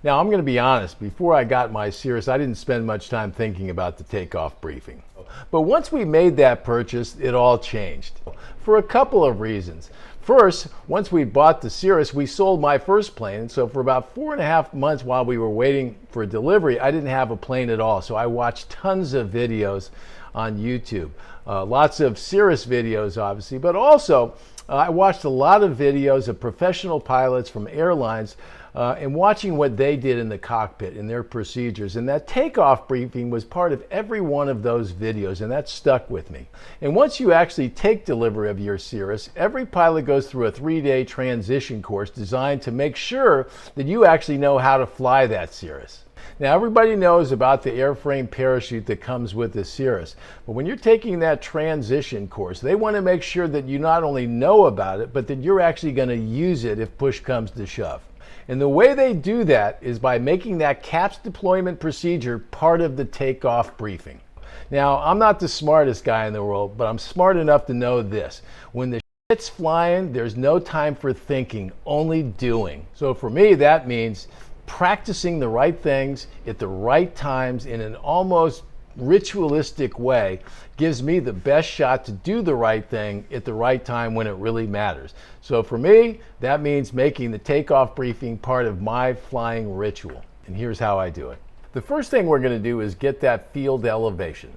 Now, I'm going to be honest, before I got my Cirrus, I didn't spend much time thinking about the takeoff briefing. But once we made that purchase, it all changed for a couple of reasons. First, once we bought the Cirrus, we sold my first plane. So for about 4.5 months while we were waiting for delivery, I didn't have a plane at all. So I watched tons of videos on YouTube. Lots of Cirrus videos, obviously, but also I watched a lot of videos of professional pilots from airlines and watching what they did in the cockpit and their procedures. And that takeoff briefing was part of every one of those videos, and that stuck with me. And once you actually take delivery of your Cirrus, every pilot goes through a 3-day transition course designed to make sure that you actually know how to fly that Cirrus. Now, everybody knows about the airframe parachute that comes with the Cirrus, but when you're taking that transition course, they want to make sure that you not only know about it, but that you're actually going to use it if push comes to shove. And the way they do that is by making that CAPS deployment procedure part of the takeoff briefing. Now, I'm not the smartest guy in the world, but I'm smart enough to know this. When the shit's flying, there's no time for thinking, only doing. So for me, that means practicing the right things at the right times in an almost ritualistic way gives me the best shot to do the right thing at the right time when it really matters. So for me, that means making the takeoff briefing part of my flying ritual. And here's how I do it. The first thing we're going to do is get that field elevation.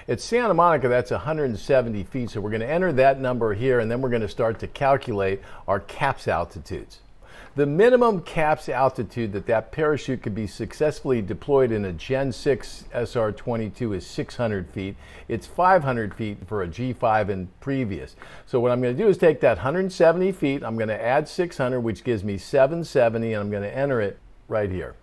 At Santa Monica, that's 170 feet, so we're going to enter that number here, and then we're going to start to calculate our CAPS altitudes. The minimum CAPS altitude that parachute could be successfully deployed in a Gen 6 SR22 is 600 feet. It's 500 feet for a G5 and previous. So what I'm going to do is take that 170 feet, I'm going to add 600, which gives me 770, and I'm going to enter it right here.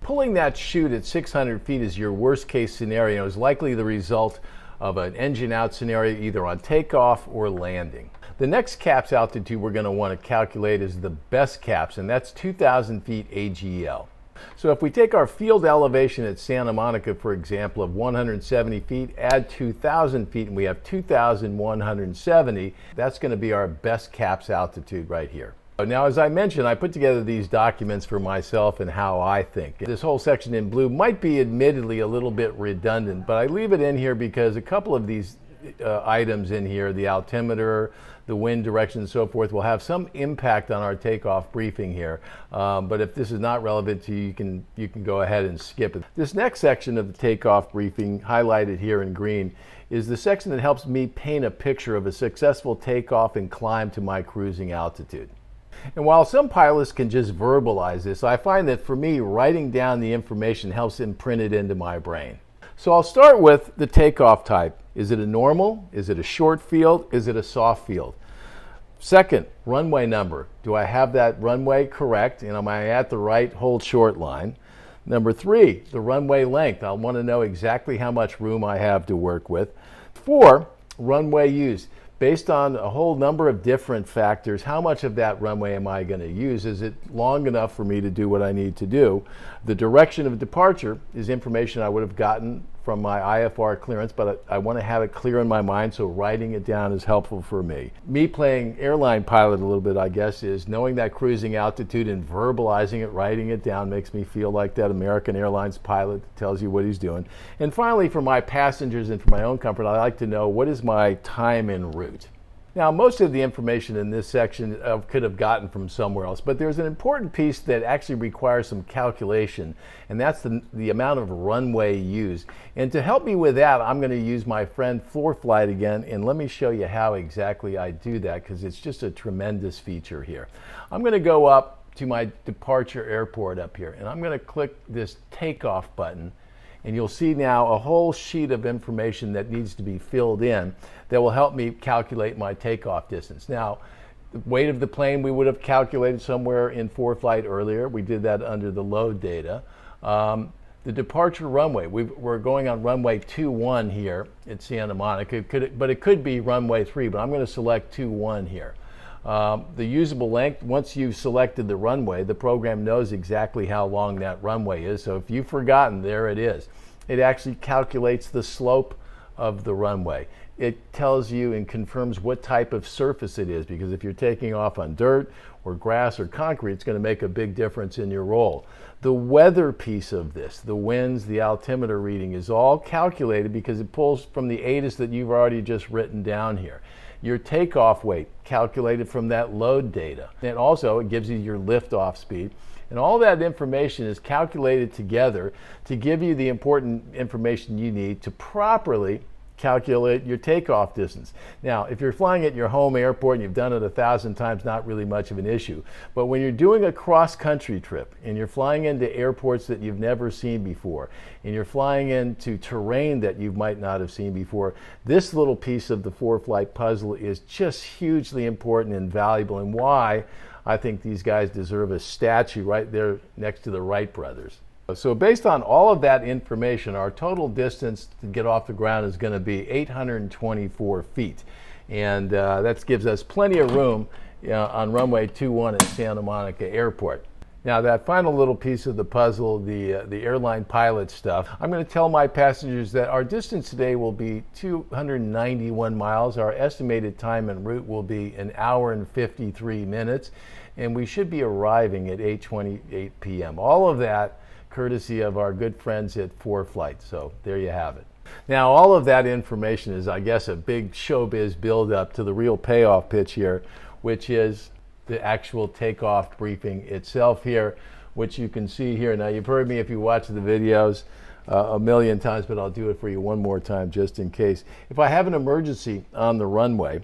Pulling that chute at 600 feet is your worst case scenario. Is likely the result of an engine out scenario either on takeoff or landing. The next CAPS altitude we're going to want to calculate is the best CAPS, and that's 2,000 feet AGL. So if we take our field elevation at Santa Monica, for example, of 170 feet, add 2,000 feet, and we have 2,170, that's going to be our best CAPS altitude right here. Now, as I mentioned, I put together these documents for myself and how I think. This whole section in blue might be admittedly a little bit redundant, but I leave it in here because a couple of these items in here, the altimeter, the wind direction, and so forth, will have some impact on our takeoff briefing here. But if this is not relevant to you, you can go ahead and skip it. This next section of the takeoff briefing, highlighted here in green, is the section that helps me paint a picture of a successful takeoff and climb to my cruising altitude. And while some pilots can just verbalize this, I find that for me, writing down the information helps imprint it into my brain. So I'll start with the takeoff type. Is it a normal? Is it a short field? Is it a soft field? Second, runway number. Do I have that runway correct? And am I at the right hold short line? Number 3, the runway length. I'll want to know exactly how much room I have to work with. 4, runway use. Based on a whole number of different factors, how much of that runway am I going to use? Is it long enough for me to do what I need to do? The direction of departure is information I would have gotten from my IFR clearance, but I want to have it clear in my mind, so writing it down is helpful for me. Me playing airline pilot a little bit, I guess, is knowing that cruising altitude and verbalizing it, writing it down, makes me feel like that American Airlines pilot that tells you what he's doing. And finally, for my passengers and for my own comfort, I like to know what is my time en route. Now, most of the information in this section could have gotten from somewhere else, but there's an important piece that actually requires some calculation, and that's the amount of runway used. And to help me with that, I'm going to use my friend FloorFlight again, and let me show you how exactly I do that, because it's just a tremendous feature here. I'm going to go up to my departure airport up here, and I'm going to click this takeoff button. And you'll see now a whole sheet of information that needs to be filled in that will help me calculate my takeoff distance. Now, the weight of the plane we would have calculated somewhere in FloorFlight earlier. We did that under the load data. The departure runway, we're going on runway 21 here at Santa Monica, but it could be runway 3, but I'm going to select 21 here. The usable length, once you've selected the runway, the program knows exactly how long that runway is. So if you've forgotten, there it is. It actually calculates the slope of the runway. It tells you and confirms what type of surface it is, because if you're taking off on dirt or grass or concrete, it's going to make a big difference in your roll. The weather piece of this, the winds, the altimeter reading, is all calculated because it pulls from the ATIS that you've already just written down here. Your takeoff weight calculated from that load data. And also it gives you your liftoff speed. And all that information is calculated together to give you the important information you need to properly calculate your takeoff distance. Now, if you're flying at your home airport and you've done it 1,000 times, not really much of an issue. But when you're doing a cross-country trip and you're flying into airports that you've never seen before, and you're flying into terrain that you might not have seen before, this little piece of the ForeFlight puzzle is just hugely important and valuable, and why I think these guys deserve a statue right there next to the Wright brothers. So based on all of that information, our total distance to get off the ground is going to be 824 feet. And that gives us plenty of room on runway 21 at Santa Monica Airport. Now that final little piece of the puzzle, the airline pilot stuff, I'm going to tell my passengers that our distance today will be 291 miles. Our estimated time en route will be 1 hour and 53 minutes. And we should be arriving at 8:28 p.m. All of that courtesy of our good friends at ForeFlight. So there you have it. Now all of that information is, I guess, a big showbiz build-up to the real payoff pitch here, which is the actual takeoff briefing itself here, which you can see here. Now you've heard me if you watch the videos a million times, but I'll do it for you one more time just in case. If I have an emergency on the runway,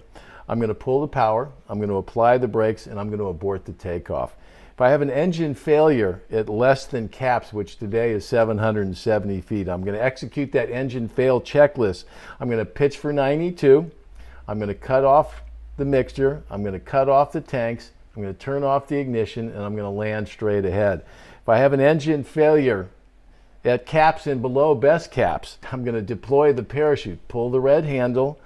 I'm going to pull the power, I'm going to apply the brakes, and I'm going to abort the takeoff. If I have an engine failure at less than caps, which today is 770 feet, I'm going to execute that engine fail checklist. I'm going to pitch for 92. I'm going to cut off the mixture. I'm going to cut off the tanks. I'm going to turn off the ignition, and I'm going to land straight ahead. If I have an engine failure at caps and below best caps, I'm going to deploy the parachute, pull the red handle,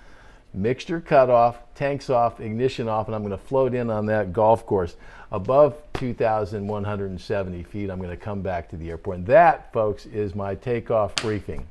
mixture cut off, tanks off, ignition off, and I'm going to float in on that golf course above 2,170 feet. I'm going to come back to the airport. And that, folks, is my takeoff briefing.